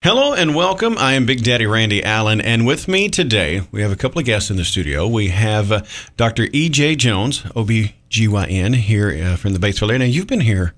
Hello and welcome. I am Big Daddy Randy Allen, and with me today, we have a couple of guests in the studio. We have Dr. E.J. Jones, OB-GYN, here from the Batesville area. Now, you've been here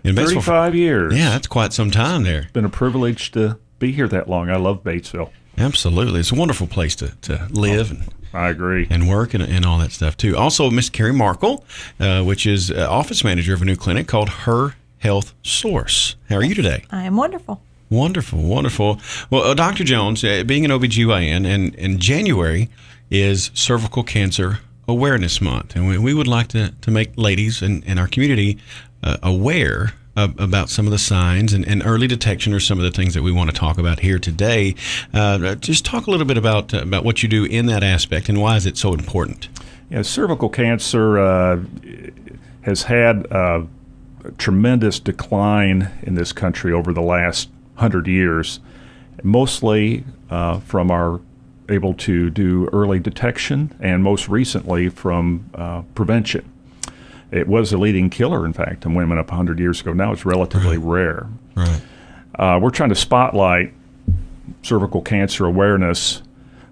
in Batesville 35 years. Yeah, that's quite some time there. It's been a privilege to be here that long. I love Batesville. Absolutely. It's a wonderful place to live and I agree. and work and all that stuff, too. Also, Miss Cari Marckle, which is office manager of a new clinic called Her Health Source. How are you today? I am wonderful. Wonderful, wonderful. Well, Dr. Jones, being an OB-GYN, and January is Cervical Cancer Awareness Month. And we would like to make ladies in our community aware about some of the signs and early detection are some of the things that we want to talk about here today. Just talk a little bit about what you do in that aspect and why is it so important? Yeah, cervical cancer has had a tremendous decline in this country over the last 100 years, mostly from our able to do early detection and most recently from prevention. It was a leading killer, in fact, in women up 100 years ago. Now it's relatively rare. Right. We're trying to spotlight cervical cancer awareness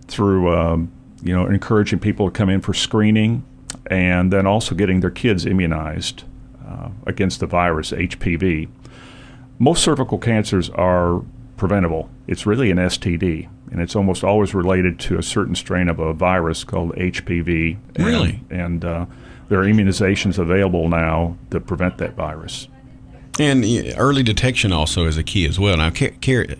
through encouraging people to come in for screening and then also getting their kids immunized against the virus, HPV. Most cervical cancers are preventable. It's really an STD, and it's almost always related to a certain strain of a virus called HPV. Really? And there are immunizations available now to prevent that virus. And early detection also is a key as well. Now, Cari,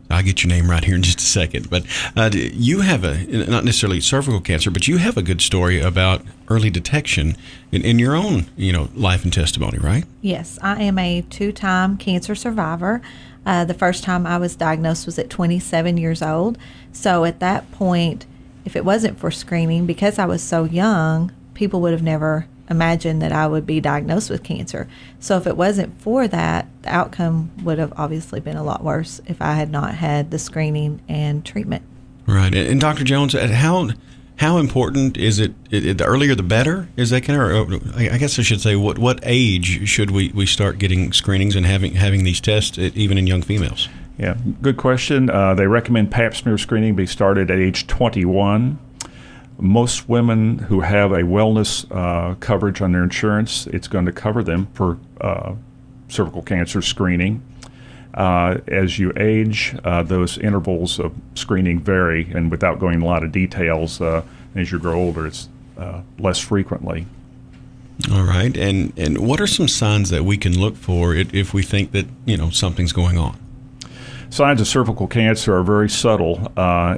I'll get your name right here in just a second, but you have not necessarily cervical cancer, but you have a good story about early detection in your own, life and testimony, right? Yes, I am a 2-time cancer survivor. The first time I was diagnosed was at 27 years old. So at that point, if it wasn't for screening, because I was so young, people would have never imagined that I would be diagnosed with cancer. So if it wasn't for that, the outcome would have obviously been a lot worse if I had not had the screening and treatment. Right. And Dr. Jones, how important is it? The earlier the better? Is that kind of? I guess I should say, what age should we start getting screenings and having these tests, even in young females? Yeah, good question. They recommend Pap smear screening be started at age 21. Most women who have a wellness coverage on their insurance, it's going to cover them for cervical cancer screening. As you age, those intervals of screening vary, and without going into a lot of details, as you grow older, it's less frequently. All right. And what are some signs that we can look for if we think that, something's going on? Signs of cervical cancer are very subtle.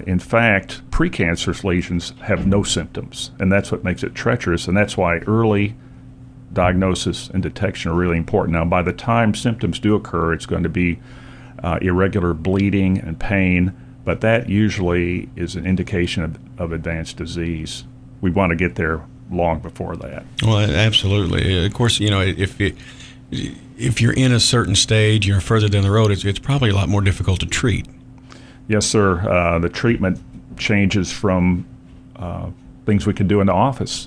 In fact, precancerous lesions have no symptoms, and that's what makes it treacherous, and that's why early diagnosis and detection are really important. Now, by the time symptoms do occur, it's going to be irregular bleeding and pain, but that usually is an indication of advanced disease. We want to get there long before that. Well, absolutely. Of course, if you're in a certain stage, you're further down the road, it's probably a lot more difficult to treat. Yes, sir. The treatment changes from things we can do in the office.